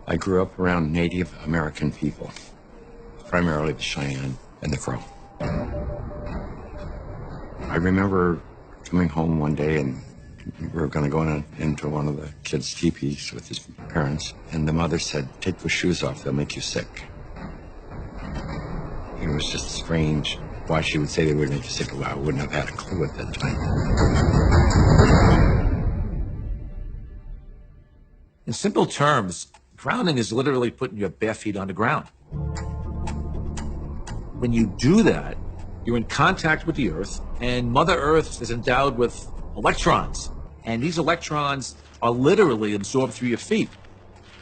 I grew up around Native American people, primarily the Cheyenne and the Crow. I remember coming home one day and we were going to go into one of the kids' teepees with his parents, and the mother said, "Take those shoes off, they'll make you sick." It was just strange why she would say they would make you sick. Well, I wouldn't have had a clue at that time. In simple terms, grounding is literally putting your bare feet on the ground. When you do that, you're in contact with the earth, and Mother Earth is endowed with electrons. And these electrons are literally absorbed through your feet.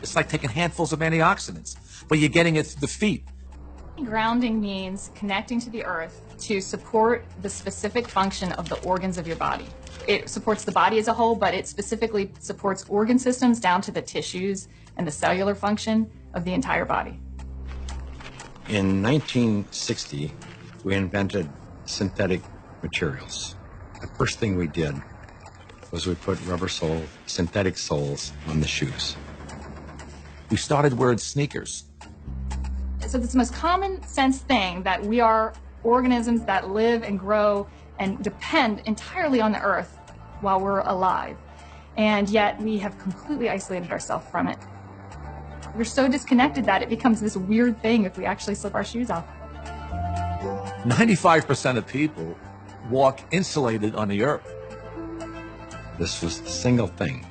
It's like taking handfuls of antioxidants, but you're getting it through the feet. Grounding means connecting to the earth to support the specific function of the organs of your body. It supports the body as a whole, but it specifically supports organ systems down to the tissues and the cellular function of the entire body. In 1960, we invented synthetic materials. The first thing we did was we put synthetic soles on the shoes. We started wearing sneakers. So it's the most common sense thing that we are organisms that live and grow and depend entirely on the earth while we're alive. And yet we have completely isolated ourselves from it. We're so disconnected that it becomes this weird thing if we actually slip our shoes off. 95% of people walk insulated on the earth. This was the single thing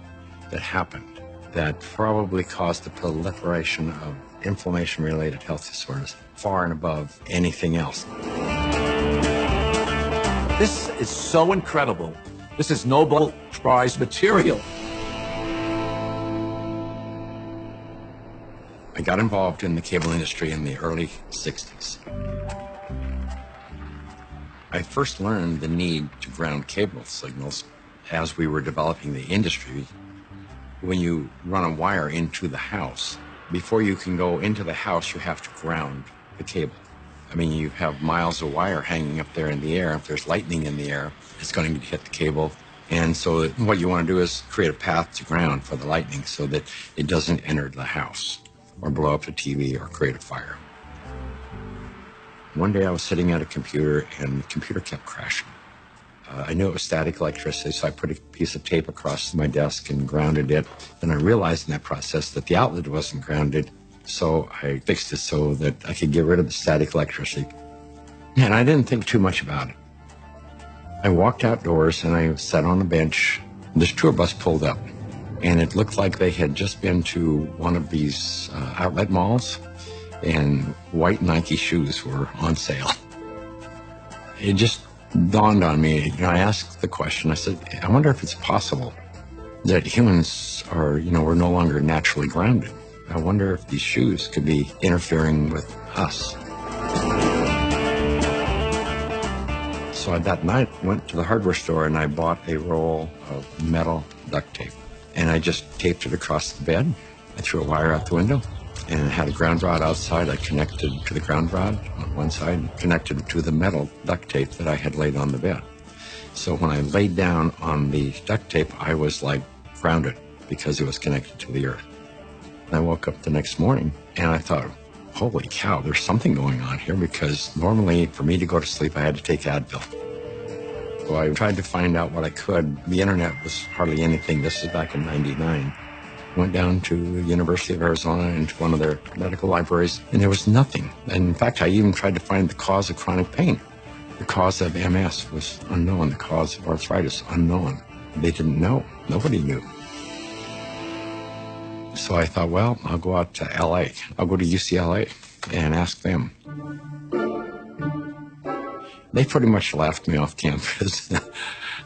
that happened that probably caused the proliferation of inflammation-related health disorders far and above anything else. This is so incredible. This is Nobel Prize material. I got involved in the cable industry in the early 60s. I first learned the need to ground cable signals as we were developing the industry. When you run a wire into the house, before you can go into the house, you have to ground the cable. I mean, you have miles of wire hanging up there in the air. If there's lightning in the air, it's going to hit the cable. And so what you want to do is create a path to ground for the lightning so that it doesn't enter the house or blow up the TV or create a fire. One day I was sitting at a computer and the computer kept crashing. I knew it was static electricity, so I put a piece of tape across my desk and grounded it. And I realized in that process that the outlet wasn't grounded, so I fixed it so that I could get rid of the static electricity. And I didn't think too much about it. I walked outdoors and I sat on a bench. This tour bus pulled up, and it looked like they had just been to one of these outlet malls, and white Nike shoes were on sale. It just dawned on me. I asked the question, I said, I wonder if it's possible that humans are, we're no longer naturally grounded. I wonder if these shoes could be interfering with us. So that night, I went to the hardware store and I bought a roll of metal duct tape. And I just taped it across the bed. I threw a wire out the window and it had a ground rod outside. I connected to the ground rod on one side, connected to the metal duct tape that I had laid on the bed. So when I laid down on the duct tape, I was like grounded because it was connected to the earth. And I woke up the next morning and I thought, holy cow, there's something going on here, because normally for me to go to sleep, I had to take Advil. So I tried to find out what I could. The internet was hardly anything. This was back in '99. Went down to the University of Arizona into one of their medical libraries, and there was nothing. And in fact, I even tried to find the cause of chronic pain. The cause of MS was unknown. The cause of arthritis, unknown. They didn't know. Nobody knew. So I thought, well, I'll go out to LA. I'll go to UCLA and ask them. They pretty much laughed me off campus.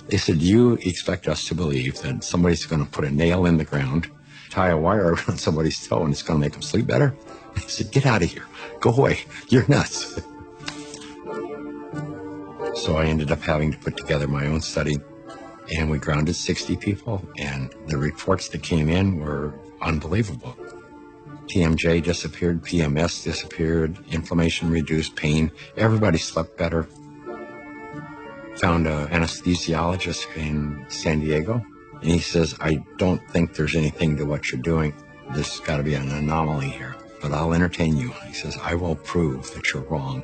They said, you expect us to believe that somebody's going to put a nail in the ground, tie a wire around somebody's toe, and it's going to make them sleep better? I said, get out of here. Go away. You're nuts. So I ended up having to put together my own study, and we grounded 60 people, and the reports that came in were unbelievable. TMJ disappeared, PMS disappeared, inflammation reduced, pain. Everybody slept better. Found an anesthesiologist in San Diego, and he says, I don't think there's anything to what you're doing. There's got to be an anomaly here, but I'll entertain you. He says, I will prove that you're wrong.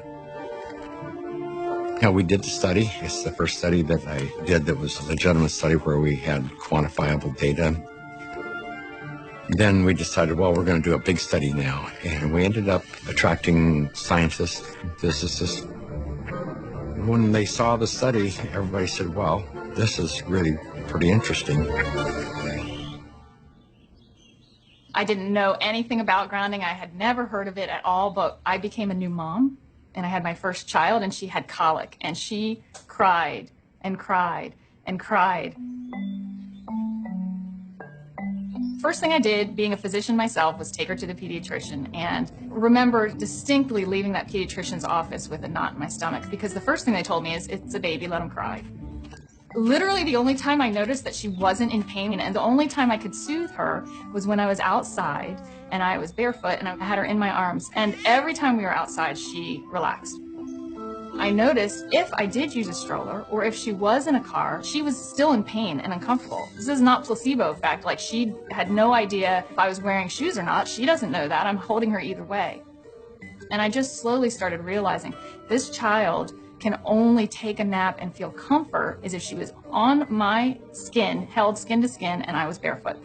Yeah, we did the study. It's the first study that I did that was a legitimate study where we had quantifiable data. Then we decided, well, we're going to do a big study now. And we ended up attracting scientists, physicists. When they saw the study, everybody said, well, this is really pretty interesting. I didn't know anything about grounding. I had never heard of it at all, but I became a new mom, and I had my first child, and she had colic, and she cried and cried and cried. First thing I did, being a physician myself, was take her to the pediatrician, and remember distinctly leaving that pediatrician's office with a knot in my stomach, because the first thing they told me is, it's a baby, let him cry. Literally the only time I noticed that she wasn't in pain, and the only time I could soothe her, was when I was outside and I was barefoot and I had her in my arms, and every time we were outside she relaxed. I noticed if I did use a stroller or if she was in a car, she was still in pain and uncomfortable. This is not placebo effect. Like, she had no idea if I was wearing shoes or not. She doesn't know that. I'm holding her either way. And I just slowly started realizing this child can only take a nap and feel comfort as if she was on my skin, held skin to skin, and I was barefoot.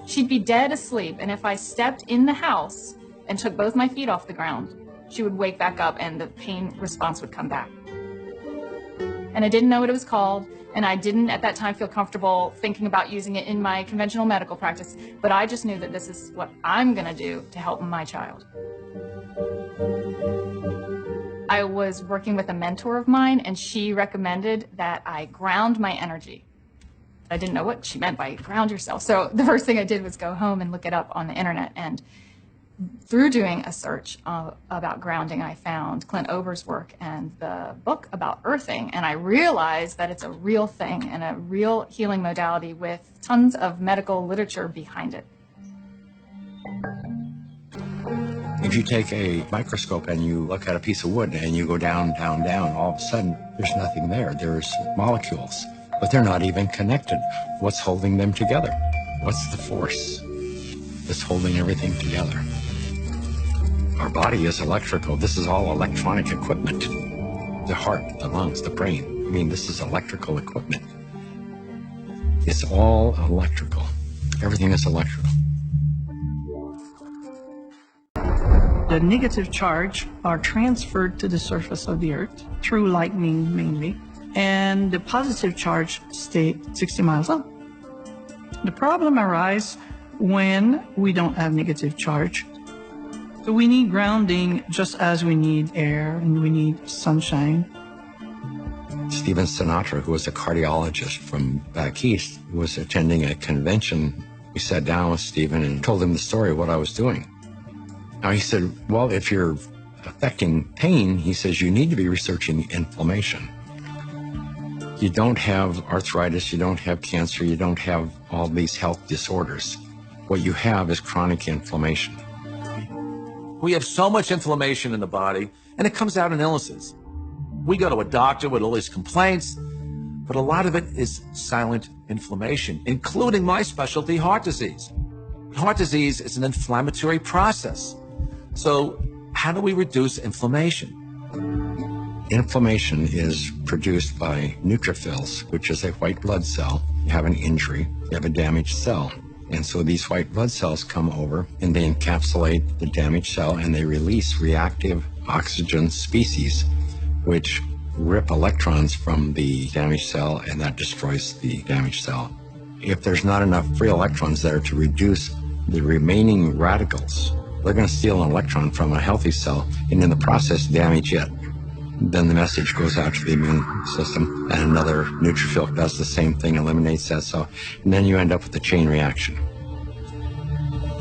She'd be dead asleep, and if I stepped in the house and took both my feet off the ground, she would wake back up and the pain response would come back. And I didn't know what it was called, and I didn't at that time feel comfortable thinking about using it in my conventional medical practice, but I just knew that this is what I'm gonna do to help my child. I was working with a mentor of mine, and she recommended that I ground my energy. I didn't know what she meant by ground yourself. So the first thing I did was go home and look it up on the internet. And through doing a search about grounding, I found Clint Ober's work and the book about earthing. And I realized that it's a real thing and a real healing modality with tons of medical literature behind it. If you take a microscope and you look at a piece of wood and you go down, down, down, all of a sudden there's nothing there. There's molecules, but they're not even connected. What's holding them together? What's the force that's holding everything together? Our body is electrical. This is all electronic equipment. The heart, the lungs, the brain. I mean, this is electrical equipment. It's all electrical. Everything is electrical. The negative charge are transferred to the surface of the earth through lightning mainly, and the positive charge stay 60 miles up. The problem arises when we don't have negative charge. So we need grounding just as we need air and we need sunshine. Stephen Sinatra, who was a cardiologist from back east, was attending a convention. We sat down with Stephen and told him the story of what I was doing. Now he said, well, if you're affecting pain, he says, you need to be researching inflammation. You don't have arthritis, you don't have cancer, you don't have all these health disorders. What you have is chronic inflammation. We have so much inflammation in the body, and it comes out in illnesses. We go to a doctor with all these complaints, but a lot of it is silent inflammation, including my specialty, heart disease. Heart disease is an inflammatory process. So how do we reduce inflammation? Inflammation is produced by neutrophils, which is a white blood cell. You have an injury, you have a damaged cell. And so these white blood cells come over and they encapsulate the damaged cell and they release reactive oxygen species, which rip electrons from the damaged cell, and that destroys the damaged cell. If there's not enough free electrons there to reduce the remaining radicals, they're going to steal an electron from a healthy cell and in the process damage it. Then the message goes out to the immune system and another neutrophil does the same thing, eliminates that cell, and then you end up with a chain reaction.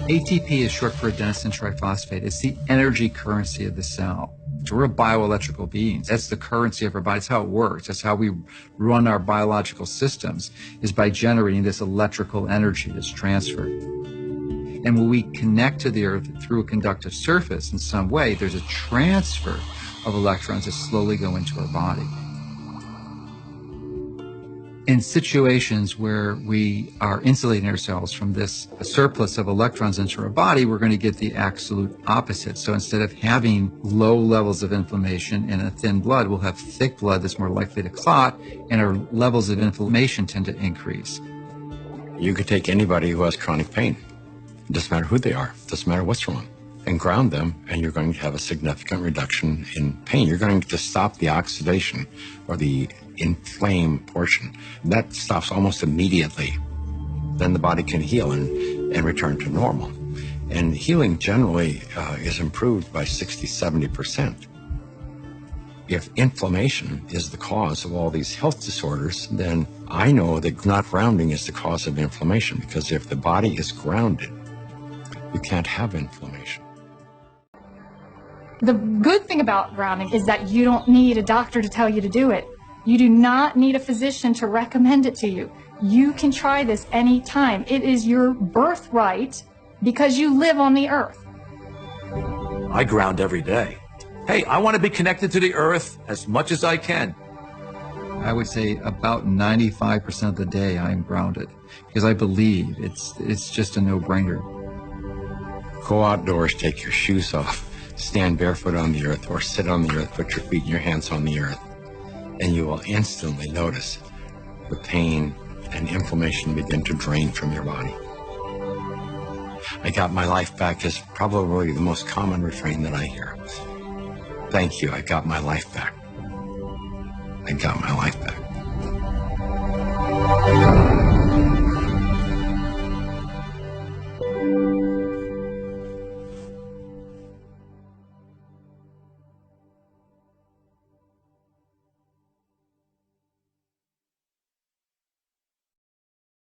ATP is short for adenosine triphosphate. It's the energy currency of the cell. So we're bioelectrical beings. That's the currency of our body. That's how it works. That's how we run our biological systems, is by generating this electrical energy that's transferred. And when we connect to the earth through a conductive surface in some way, there's a transfer of electrons that slowly go into our body. in situations where we are insulating ourselves from this surplus of electrons into our body, we're going to get the absolute opposite. So instead of having low levels of inflammation and a thin blood, we'll have thick blood that's more likely to clot, and our levels of inflammation tend to increase. You could take anybody who has chronic pain. It doesn't matter who they are. It doesn't matter what's wrong. And ground them, and you're going to have a significant reduction in pain. You're going to stop the oxidation or the inflamed portion. That stops almost immediately. Then the body can heal and return to normal. And healing generally is improved by 60-70%. If inflammation is the cause of all these health disorders, then I know that not grounding is the cause of inflammation, because if the body is grounded, you can't have inflammation. The good thing about grounding is that you don't need a doctor to tell you to do it. You do not need a physician to recommend it to you. You can try this anytime. It is your birthright because you live on the earth. I ground every day. Hey, I want to be connected to the earth as much as I can. I would say about 95% of the day I'm grounded, because I believe it's just a no-brainer. Go outdoors, take your shoes off, stand barefoot on the earth, or sit on the earth, put your feet and your hands on the earth, and you will instantly notice the pain and inflammation begin to drain from your body. I got my life back is probably the most common refrain that I hear. Thank you, I got my life back. I got my life back.